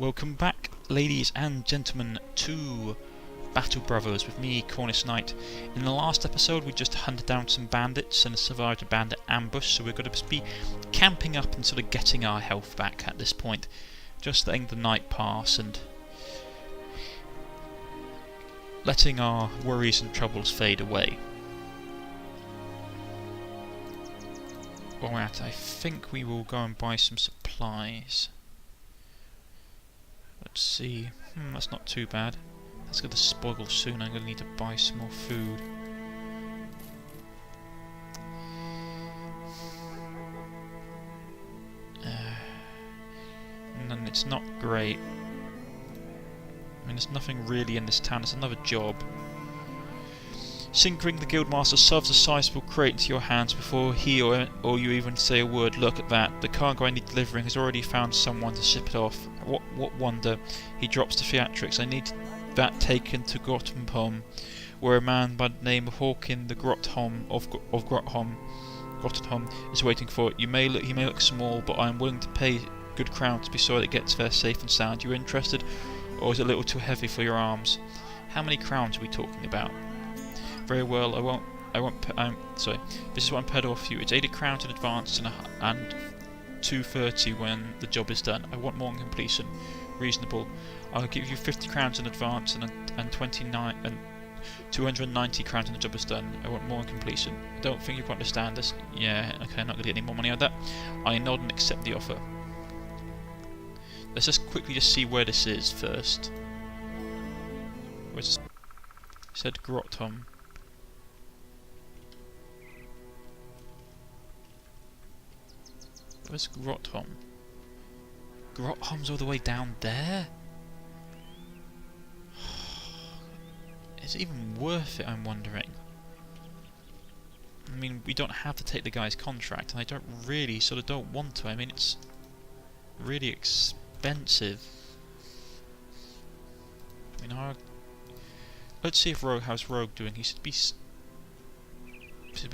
Welcome back, ladies and gentlemen, to Battle Brothers with me, Cornish-Knight. In the last episode we just hunted down some bandits and survived a bandit ambush, so we're going to be camping up and sort of getting our health back at this point. Just letting the night pass and letting our worries and troubles fade away. Alright, I think we will go and buy some supplies. Let's see. That's not too bad. That's going to spoil soon. I'm going to need to buy some more food. And it's not great. I mean, there's nothing really in this town. It's another job. Sinkering the guildmaster shoves a sizable crate into your hands before he or you even say a word. Look at that. The cargo I need delivering has already found someone to ship it off. What wonder? He drops to theatrics. I need that taken to Grottenholm, where a man by the name of Hawkin the Grotholm of Grottenholm is waiting for it. He may look small, but I am willing to pay good crown to be sure it gets there safe and sound. You interested, or is it a little too heavy for your arms? How many crowns are we talking about? Very well, sorry. This is what I'm paid off for you. It's 80 crowns in advance and 230 when the job is done. I want more on completion. Reasonable. I'll give you 50 crowns in advance and 290 crowns when the job is done. I want more on completion. I don't think you can understand this. Yeah, okay, I'm not going to get any more money out of that. I nod and accept the offer. Let's just quickly see where this is first. Where's this? It said Grotholm. Where's Grotholm? Grotholm's all the way down there? Is it even worth it, I'm wondering? I mean, we don't have to take the guy's contract, and I don't want to. I mean, it's really expensive. I mean, let's see if how's Rogue doing. He should be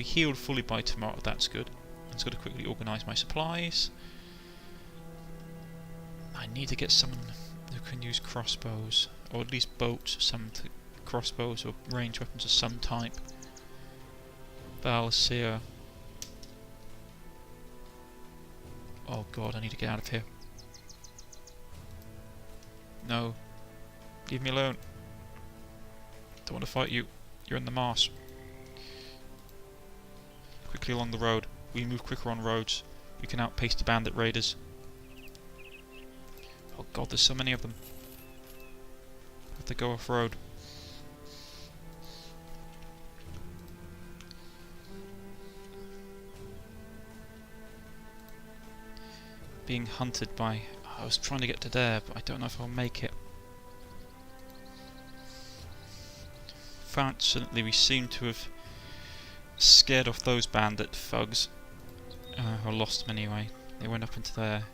healed fully by tomorrow. That's good. I'm just got to quickly organise my supplies. I need to get someone who can use crossbows, or at least boats, crossbows or ranged weapons of some type. Valseer. Oh god, I need to get out of here. No. Leave me alone. Don't want to fight you. You're in the marsh. Quickly along the road. We move quicker on roads. We can outpace the bandit raiders. Oh god, there's so many of them. Have to go off road. Being hunted by... I was trying to get to there, but I don't know if I'll make it. Fortunately, we seem to have scared off those bandit thugs. Or lost them anyway. They went up into their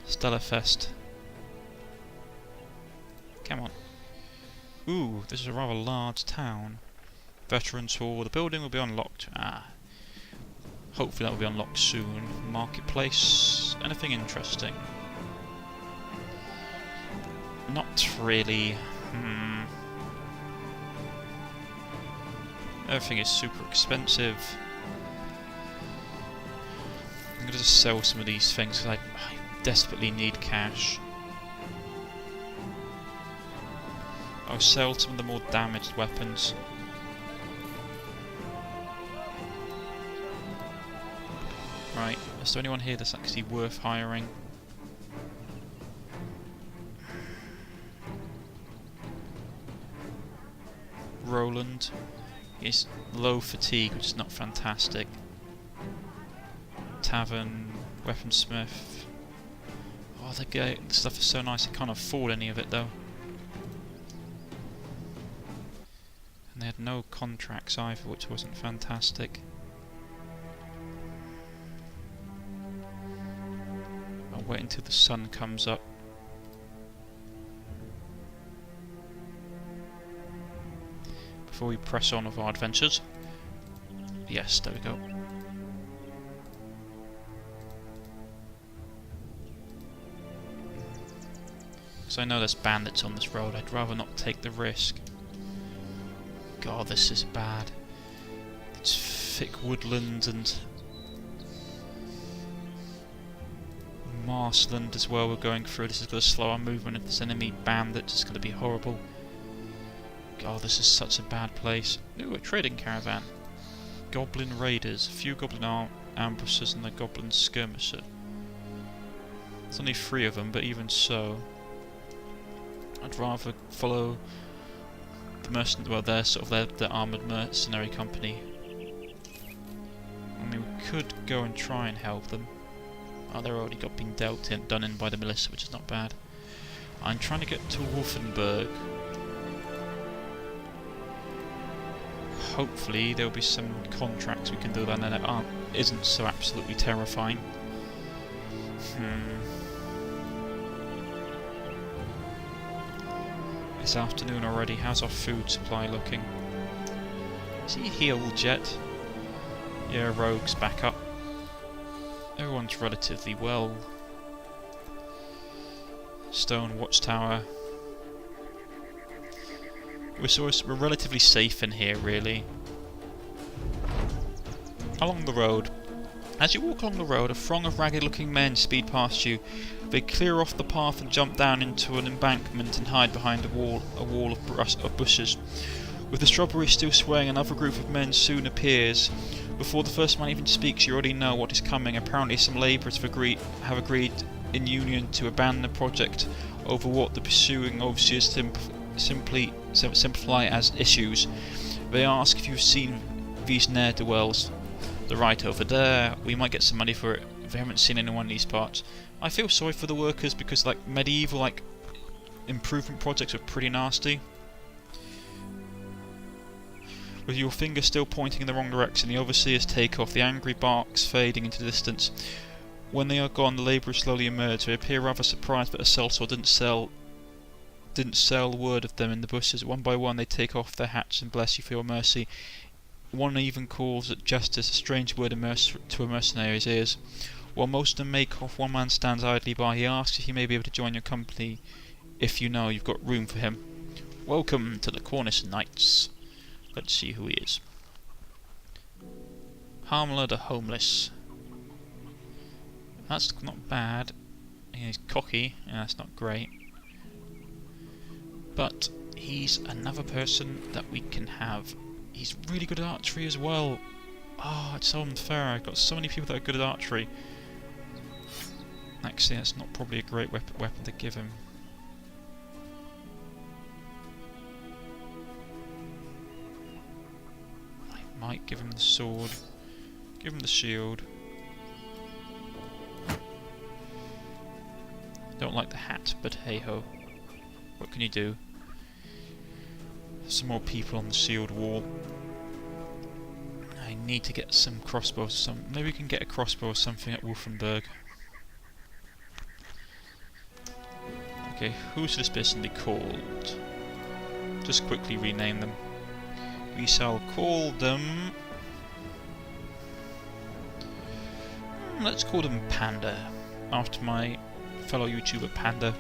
Stellarfest. Come on. Ooh, this is a rather large town. Veterans Hall. The building will be unlocked. Hopefully that will be unlocked soon. Marketplace. Anything interesting? Not really. Everything is super expensive. I'm going to just sell some of these things because I desperately need cash. I'll sell some of the more damaged weapons. Right, is there anyone here that's actually worth hiring? Roland is low fatigue, which is not fantastic. Tavern, weaponsmith. Oh, the stuff is so nice, I can't afford any of it though. And they had no contracts either, which wasn't fantastic. I'll wait until the sun comes up. Before we press on with our adventures. Yes, there we go. Because I know there's bandits on this road, I'd rather not take the risk. God, this is bad. It's thick woodland and marshland as well we're going through. This is going to slow our movement. If there's enemy bandits, it's going to be horrible. God, this is such a bad place. Ooh, a trading caravan. Goblin raiders. A few goblin ambushers and a goblin skirmisher. There's only 3 of them, but even so, I'd rather follow the well, they're sort of their armoured mercenary company. I mean, we could go and try and help them. Oh, they're already been done in by the militia, which is not bad. I'm trying to get to Wolfenburg. Hopefully there'll be some contracts we can do that and isn't so absolutely terrifying. It's afternoon already. How's our food supply looking? Is he healed yet? Yeah, rogue's back up. Everyone's relatively well. Stone watchtower. We're relatively safe in here, really. Along the road. As you walk along the road, a throng of ragged-looking men speed past you. They clear off the path and jump down into an embankment and hide behind a wall of bushes. With the strawberry still swaying, another group of men soon appears. Before the first man even speaks, you already know what is coming. Apparently some labourers have agreed in union to abandon the project over what the pursuing overseers simplify as issues. They ask if you've seen these ne'er-do-wells. They're right over there. We might get some money for it if we haven't seen anyone in these parts. I feel sorry for the workers because medieval improvement projects are pretty nasty. With your finger still pointing in the wrong direction, the overseers take off, the angry barks fading into the distance. When they are gone, the labourers slowly emerge. They appear rather surprised that a sellsword didn't sell word of them in the bushes. One by one they take off their hats and bless you for your mercy. One even calls it justice, a strange word to a mercenary's ears. While most of them make off, one man stands idly by. He asks if he may be able to join your company, if you know you've got room for him. Welcome to the Cornish-Knights. Let's see who he is. Harmler the Homeless. That's not bad. He's cocky, yeah, that's not great. But he's another person that we can have. He's really good at archery as well. Oh, it's so unfair. I've got so many people that are good at archery. Actually, that's not probably a great weapon to give him. I might give him the sword. Give him the shield. Don't like the hat, but hey ho. What can you do? Some more people on the sealed wall. I need to get some crossbows. Maybe we can get a crossbow or something at Wolfenburg. Okay, who should this person be called? Just quickly rename them. We shall call them... let's call them Panda, after my fellow YouTuber Panda.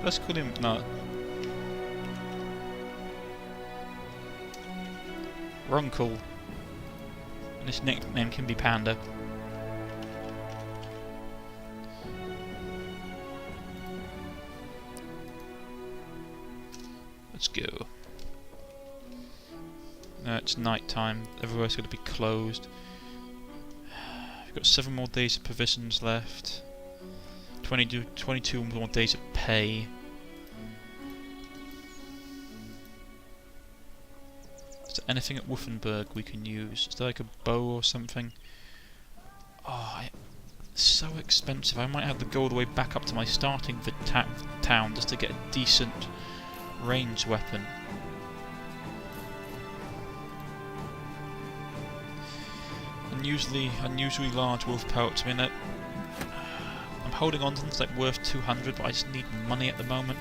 Let's call him... no. Runkle. And his nickname can be Panda. Let's go. No, it's night time. Everywhere's going to be closed. We've got 7 more days of provisions left. 22 more days of pay. Is there anything at Wolfenburg we can use? Is there like a bow or something? Oh, it's so expensive. I might have to go all the way back up to my starting town just to get a decent ranged weapon. Unusually large wolf pelts. I mean, I'm holding on to them. It's like worth 200, but I just need money at the moment.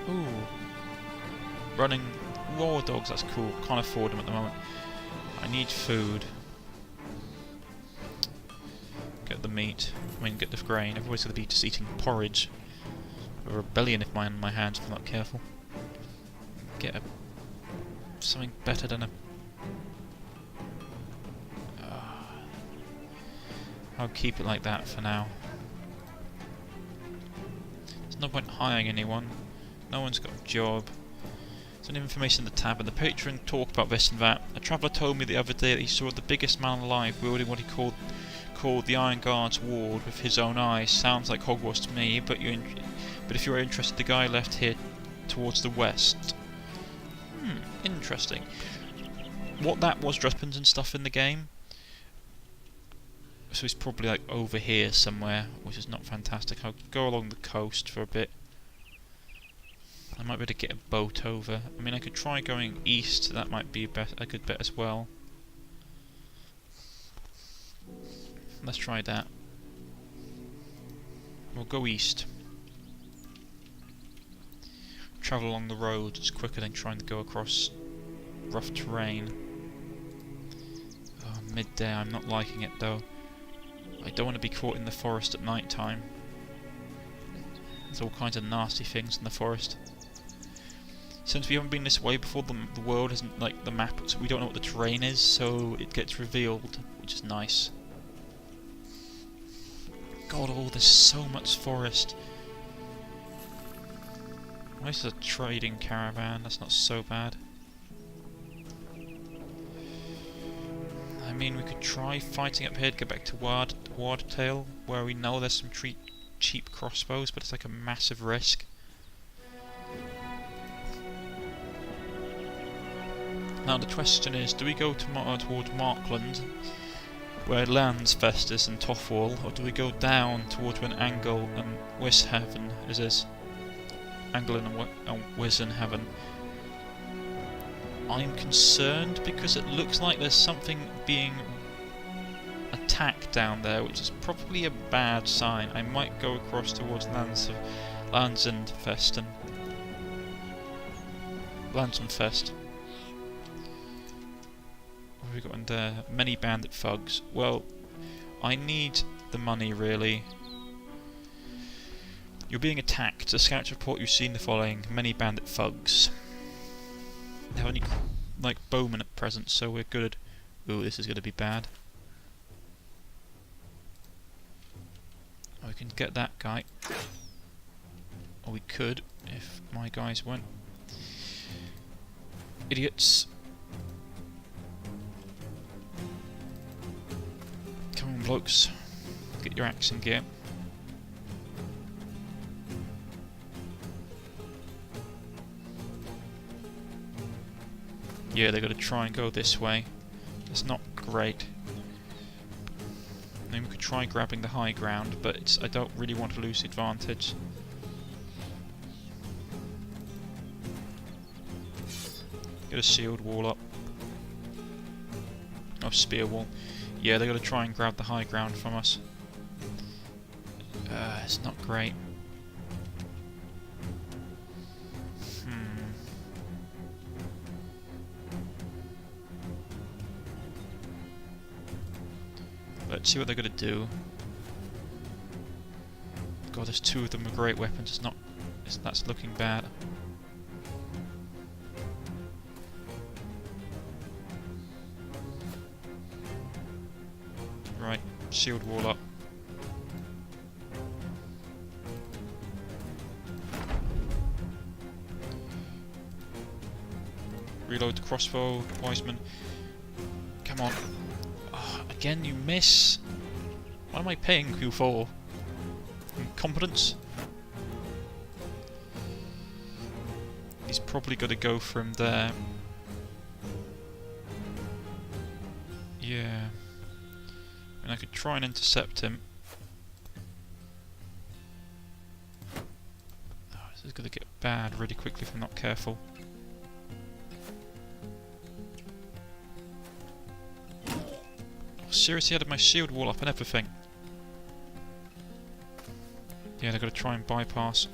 Ooh, running war dogs. That's cool. Can't afford them at the moment. I need food. get the meat. I mean, get the grain. Everybody's going to be just eating porridge. A rebellion if mine on my hands if I'm not careful. Get something better than a... I'll keep it like that for now. There's no point hiring anyone. No one's got a job. There's any information in the tab, and the patron talk about this and that. A traveller told me the other day that he saw the biggest man alive wielding what he called the Iron Guard's ward with his own eyes. Sounds like Hogwarts to me, but if you're interested, the guy left here towards the west. Interesting. What that was, weapons and stuff in the game. So he's probably like over here somewhere, which is not fantastic. I'll go along the coast for a bit. I might be able to get a boat over. I mean, I could try going east. That might be a good bet as well. Let's try that. We'll go east. Travel along the road. It's quicker than trying to go across rough terrain. Oh, midday. I'm not liking it though. I don't want to be caught in the forest at night time. There's all kinds of nasty things in the forest. Since we haven't been this way before, the world isn't like the map, so we don't know what the terrain is, so it gets revealed, which is nice. God, there's so much forest. This is a trading caravan, that's not so bad. I mean, we could try fighting up here to get back to Wardtail, where we know there's some cheap crossbows, but it's like a massive risk. Now the question is, do we go towards Markland, where Landsfest and Toffwall, or do we go down towards when Angle and Wishaven is? Anglin and Wisenhaven. I'm concerned because it looks like there's something being attacked down there, which is probably a bad sign. I might go across towards Lansenfest. What have we got in there? Many bandit thugs. Well, I need the money really. You're being attacked. A scout report you've seen the following. Many bandit thugs. They have any like bowmen at present, so we're good. Ooh, this is going to be bad. We can get that guy. Or we could, if my guys went. Idiots. Come on, blokes. Get your axe in gear. Yeah, they're going to try and go this way. It's not great. I mean, we could try grabbing the high ground, but I don't really want to lose the advantage. Get a shield wall up. Oh, spear wall. Yeah, they're going to try and grab the high ground from us. It's not great. Let's see what they're going to do. God, there's two of them with great weapons. That's looking bad. Right, shield wall up. Reload the crossbow, Wiseman. Come on. Oh, again, you miss. What am I paying you for? Incompetence? He's probably got to go from there. Yeah. I mean, I could try and intercept him. Oh, this is going to get bad really quickly if I'm not careful. Seriously, I had my shield wall up and everything. Yeah, they've got to try and bypass.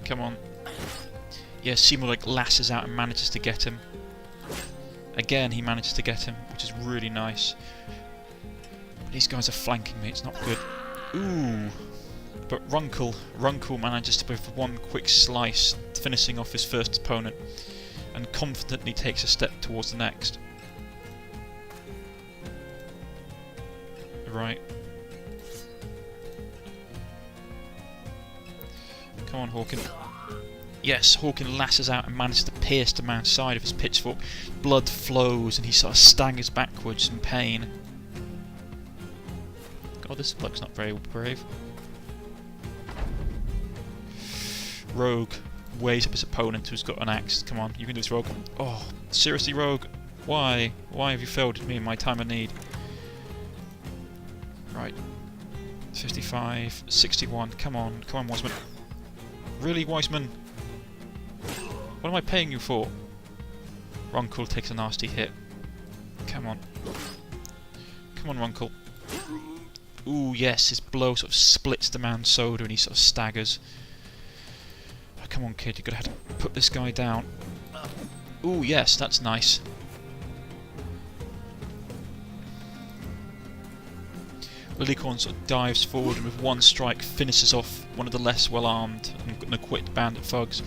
Come on. Yeah, Seymour like lasses out and manages to get him. Again, he manages to get him, which is really nice. But these guys are flanking me, it's not good. Ooh! But Runkle manages to with one quick slice, finishing off his first opponent, and confidently takes a step towards the next. Right. Come on, Hawken. Yes, Hawken lasses out and manages to pierce the man's side of his pitchfork. Blood flows and he sort of staggers backwards in pain. God, this bloke's not very brave. Rogue weighs up his opponent who's got an axe. Come on, you can do this, Rogue. Oh, seriously, Rogue? Why? Why have you failed me in my time of need? Right. 55, 61, come on, Wiseman. Really, Wiseman? What am I paying you for? Runkle takes a nasty hit. Come on. Come on, Runkle. Ooh, yes, his blow sort of splits the man's shoulder and he sort of staggers. Oh, come on, kid, you're gonna have to put this guy down. Ooh, yes, that's nice. Lilycorn sort of dives forward and with one strike finishes off one of the less well-armed and equipped bandit thugs.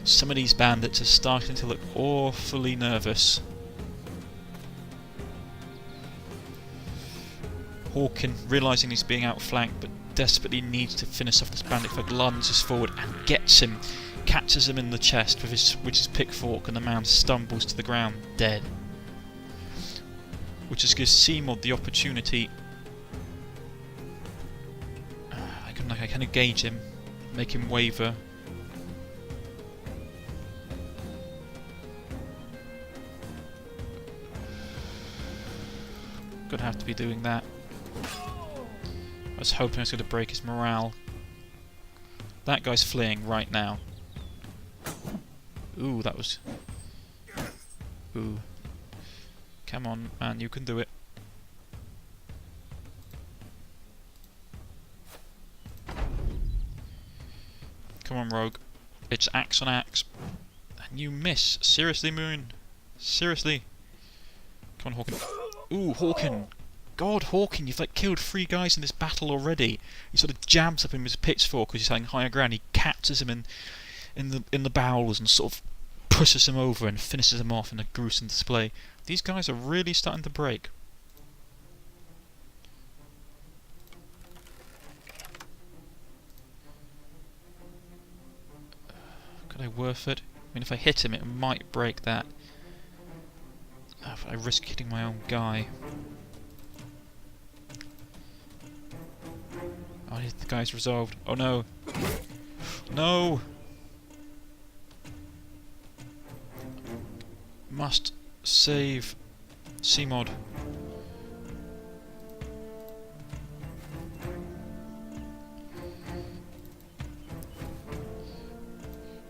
Some of these bandits are starting to look awfully nervous. Hawken, realising he's being outflanked but desperately needs to finish off this bandit thug, lunges forward and gets him, catches him in the chest with his pitchfork, and the man stumbles to the ground dead. Which just gives Seymour the opportunity. I can engage him, make him waver. Gonna have to be doing that. I was hoping I was gonna break his morale. That guy's fleeing right now. Ooh, that was... Ooh. Come on, man, you can do it. Come on, Rogue. It's axe on axe. And you miss. Seriously, Moon? Seriously? Come on, Hawken. Ooh, Hawken. God, Hawken, you've like killed 3 guys in this battle already. He sort of jabs up him with his pitchfork because he's having higher ground. He catches him in the bowels and sort of pushes him over and finishes him off in a gruesome display. These guys are really starting to break. Could I worth it? I mean, if I hit him, it might break that. But I risk hitting my own guy. Oh, the guy's resolved. Oh no! No! Must save Cmod.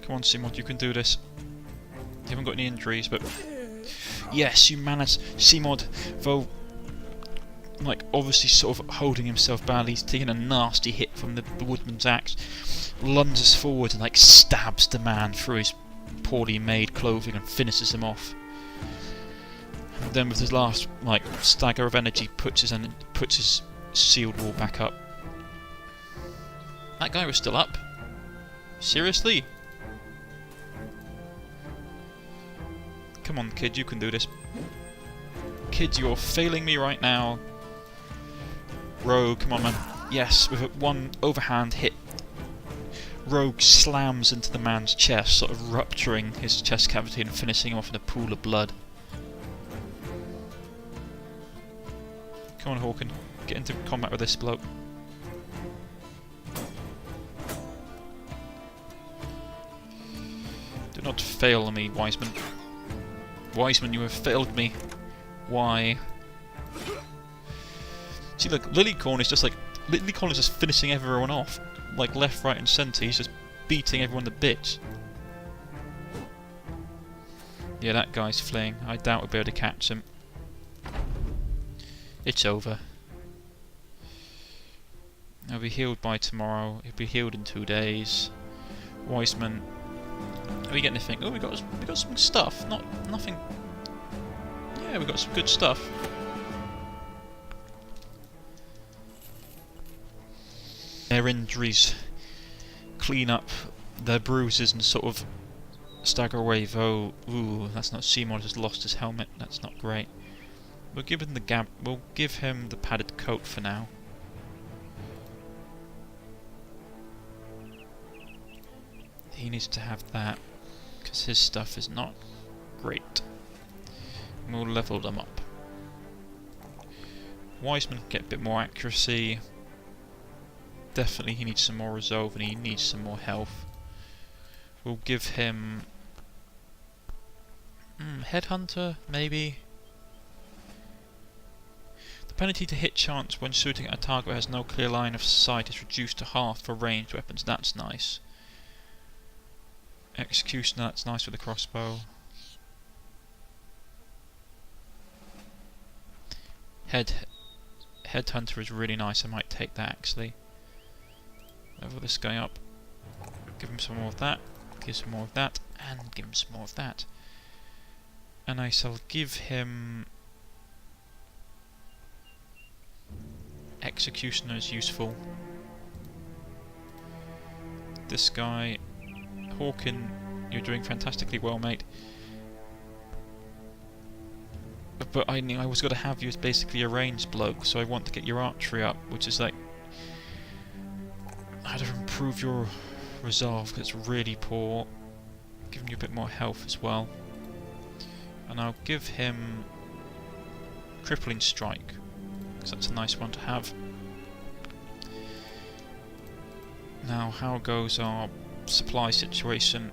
Come on, Cmod, you can do this. You haven't got any injuries, but... Yes, you managed. Cmod, though, like, obviously sort of holding himself badly, he's taking a nasty hit from the woodman's axe, lunges forward and, like, stabs the man through his poorly made clothing and finishes him off. And then with his last, like, stagger of energy, puts his shield wall back up. That guy was still up. Seriously? Come on, kid, you can do this. Kid, you're failing me right now. Rogue, come on, man. Yes, with one overhand hit, Rogue slams into the man's chest, sort of rupturing his chest cavity and finishing him off in a pool of blood. Come on, Hawken. Get into combat with this bloke. Do not fail me, Wiseman. Wiseman, you have failed me. Why? See, look, Lilycorn is just finishing everyone off, like left, right, and centre. He's just beating everyone to bits. Yeah, that guy's fleeing. I doubt we'll be able to catch him. It's over. He'll be healed by tomorrow. He'll be healed in 2 days. Wiseman. we get anything? Oh, we got some stuff. Nothing. Yeah, we got some good stuff. Their injuries, clean up their bruises, and sort of stagger away. Though, ooh, that's not. Seymour has lost his helmet. That's not great. We'll give him the padded coat for now. He needs to have that because his stuff is not great. And we'll level them up. Wiseman can get a bit more accuracy. Definitely he needs some more resolve and he needs some more health. We'll give him Headhunter, maybe. The penalty to hit chance when shooting at a target that has no clear line of sight is reduced to half for ranged weapons. That's nice. Executioner, that's nice with the crossbow. Headhunter is really nice. I might take that actually. Level this guy up. Give him some more of that. Give some more of that, and give him some more of that. And I shall give him Executioner is useful. This guy, Hawkin, you're doing fantastically well, mate. But I knew I was going to have you as basically a ranged bloke, so I want to get your archery up, which is like how to improve your resolve, because it's really poor. Giving you a bit more health as well. And I'll give him Crippling Strike, because that's a nice one to have. Now, how goes our supply situation?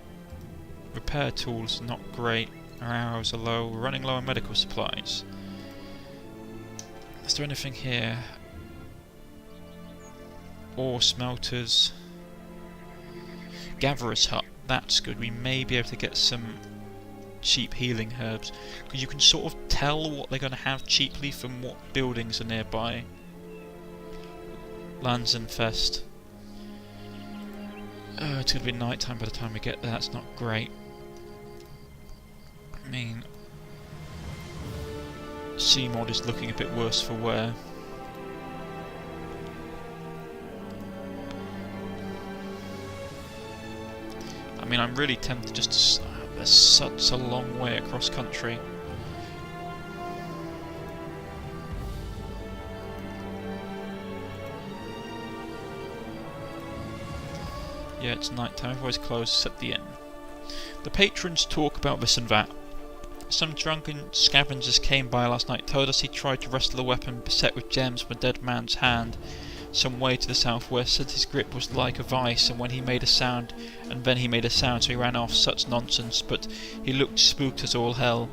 Repair tools not great, our arrows are low, we're running low on medical supplies. Is there anything here? Ore smelters. Gatherer's hut, that's good. We may be able to get some cheap healing herbs, because you can sort of tell what they're going to have cheaply from what buildings are nearby. Lanzenfest. It's going to be night time by the time we get there, that's not great. I mean, Seamod is looking a bit worse for wear. I mean, I'm really tempted just to... there's such a long way across country. Yeah, it's night time, everybody's closed except the inn. The patrons talk about this and that. Some drunken scavengers came by last night, told us he tried to wrestle a weapon beset with gems from a dead man's hand some way to the southwest, said his grip was like a vice, and when he made a sound, and then he made a sound, so he ran off. Such nonsense, but he looked spooked as all hell.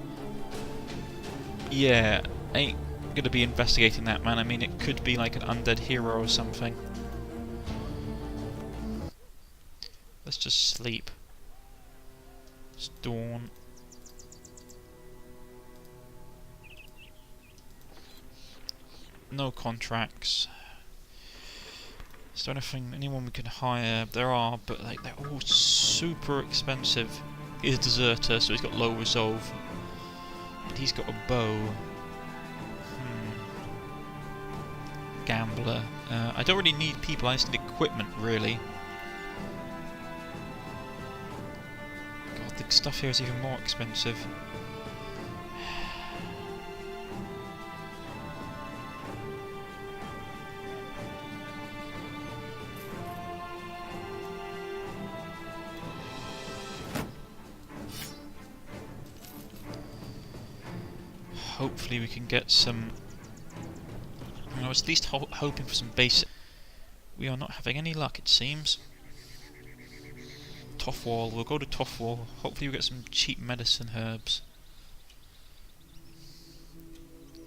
Yeah, ain't gonna be investigating that, man. I mean, it could be like an undead hero or something. Let's just sleep. It's dawn. No contracts. Is there anyone we can hire? There are, but like they're all super expensive. He's a deserter, so he's got low resolve. But he's got a bow. Gambler. I don't really need people, I just need equipment, really. God, the stuff here is even more expensive. Hopefully we can get some... I was at least hoping for some basic... We are not having any luck, it seems. Toffwall, we'll go to Toffwall. Hopefully we'll get some cheap medicine herbs.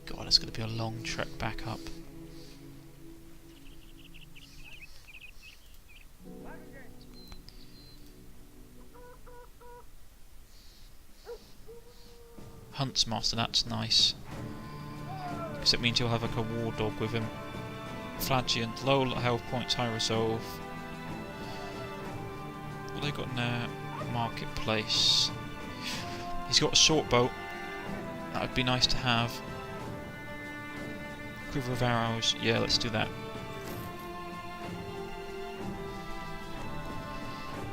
God, it's going to be a long trek back up. Huntsmaster, that's nice. Because it means you'll have like a war dog with him. Flagiant, low health points, high resolve. What they got now? Marketplace. He's got a short bow. That would be nice to have. Quiver of arrows. Yeah, let's do that.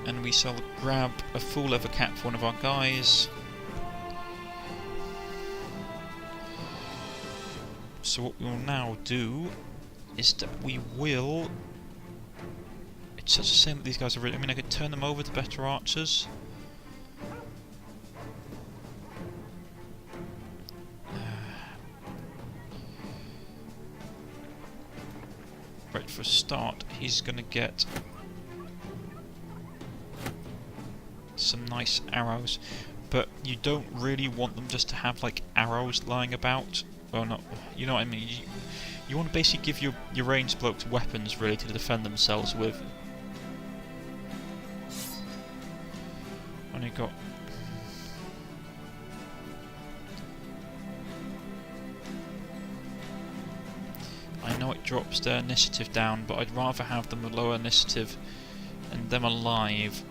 And we shall grab a full leather cap for one of our guys. So what we will now do is that we will... It's such a shame that these guys are really... I mean, I could turn them over to better archers. Right, for a start, he's going to get some nice arrows. But you don't really want them just to have, like, arrows lying about. Well, not... You know what I mean? You want to basically give your ranged blokes weapons, really, to defend themselves with. Only got... I know it drops their initiative down, but I'd rather have them a lower initiative and them alive.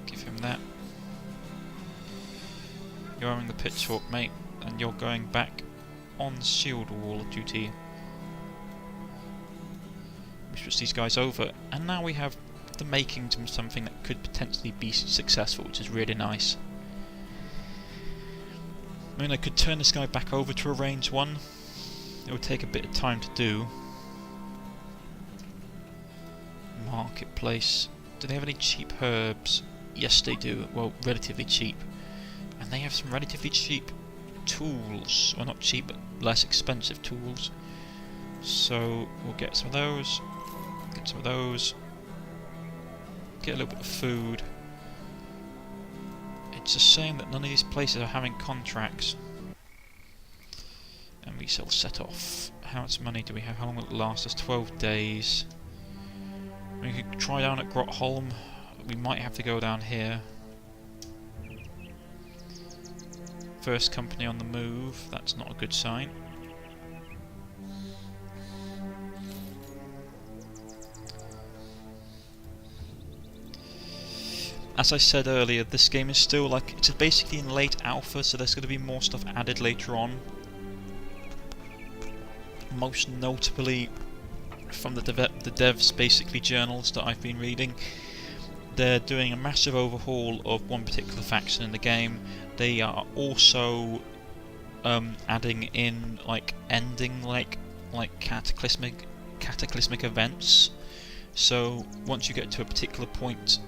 Give him that. You're having the pitchfork, mate, and you're going back on shield wall duty. We switch these guys over, and now we have the makings of something that could potentially be successful, which is really nice. I mean, I could turn this guy back over to a range 1. It would take a bit of time to do. Marketplace. Do they have any cheap herbs? Yes, they do. Well, relatively cheap. And they have some relatively cheap tools. Well, not cheap, but less expensive tools. So, we'll get some of those. Get some of those. Get a little bit of food. It's a shame that none of these places are having contracts. And we shall set off. How much money do we have? How long will it last us? 12 days. We could try down at Grotholm. We might have to go down here. First company on the move. That's not a good sign. As I said earlier, this game is still like, it's basically in late alpha, so there's going to be more stuff added later on. Most notably from the devs basically journals that I've been reading. They're doing a massive overhaul of one particular faction in the game. They are also adding in like ending like cataclysmic events. So once you get to a particular point,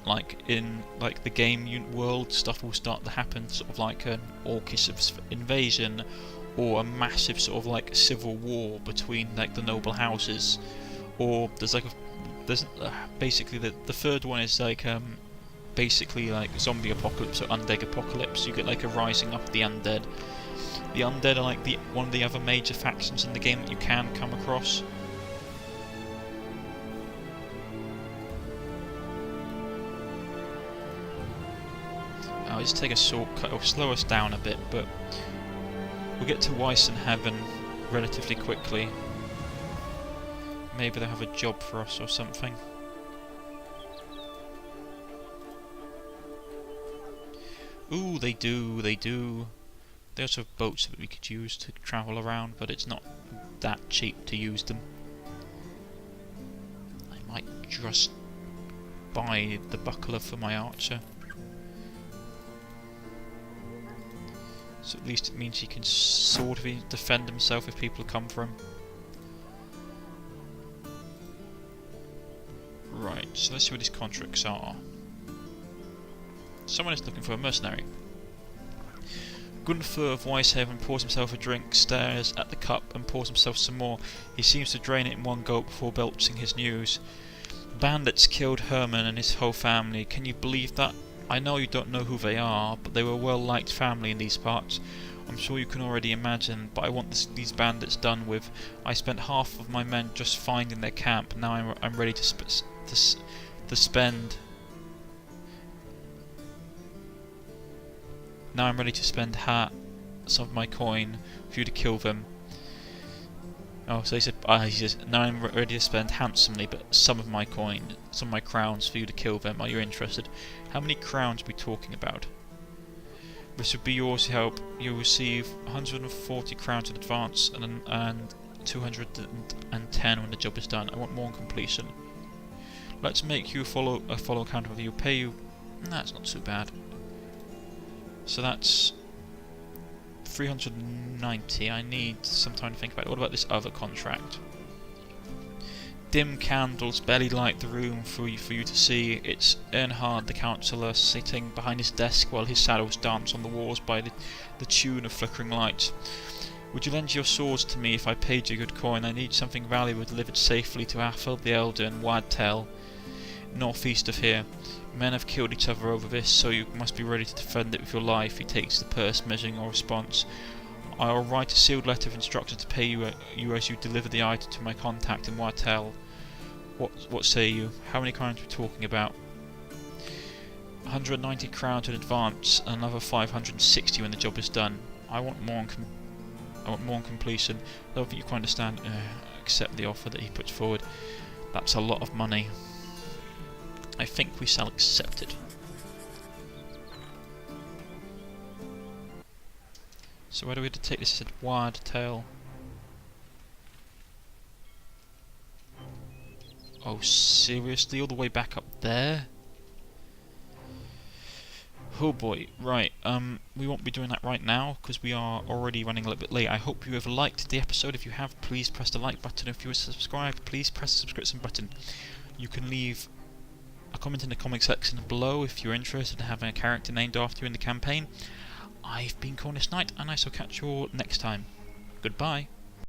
like in like the game world, stuff will start to happen, sort of like an orcish invasion, or a massive sort of like civil war between like the noble houses, or there's basically the third one is like basically like zombie apocalypse or undead apocalypse. You get like a rising up of the undead. The undead are like one of the other major factions in the game that you can come across. I'll just take a shortcut, it'll slow us down a bit, but we'll get to Weissenhaven relatively quickly. Maybe they'll have a job for us or something. Ooh, they do. They also have boats that we could use to travel around, but it's not that cheap to use them. I might just buy the buckler for my archer. So at least it means he can sort of defend himself if people come for him. Right, so let's see what his contracts are. Someone is looking for a mercenary. Gunther of Weishaven pours himself a drink, stares at the cup and pours himself some more. He seems to drain it in one gulp before belching his news. Bandits killed Herman and his whole family. Can you believe that? I know you don't know who they are, but they were a well-liked family in these parts. I'm sure you can already imagine, but I want these bandits done with. I spent half of my men just finding their camp. Now I'm ready to spend. Now I'm ready to spend some of my coin for you to kill them. Oh, so he says, now I'm ready to spend handsomely, but some of my coin, some of my crowns for you to kill them. Are you interested? How many crowns are we talking about? This would be yours to help. You'll receive 140 crowns in advance and 210 when the job is done. I want more on completion. Let's make you follow account of you. Pay you. That's not too bad. So that's 390. I need some time to think about it. What about this other contract? Dim candles barely light the room for you to see. It's Earnhard the councillor sitting behind his desk while his shadows dance on the walls by the tune of flickering lights. Would you lend your swords to me if I paid you good coin? I need something valuable delivered safely to Athel the Elder in Wadtel, northeast of here. Men have killed each other over this, so you must be ready to defend it with your life. He takes the purse, measuring your response. I'll write a sealed letter of instruction to pay you as you deliver the item to my contact in Wadtel. What say you? How many crowns are we talking about? 190 crowns in advance, and another 560 when the job is done. I want more on completion. I don't think you quite understand. Accept the offer that he puts forward. That's a lot of money. I think we shall accept it. So where do we have to take this? It said Wadtel. Oh, seriously? All the way back up there? Oh boy, right, we won't be doing that right now, because we are already running a little bit late. I hope you have liked the episode. If you have, please press the like button. If you are subscribed, please press the subscription button. You can leave a comment in the comment section below if you're interested in having a character named after you in the campaign. I've been Cornish-Knight, and I shall catch you all next time. Goodbye.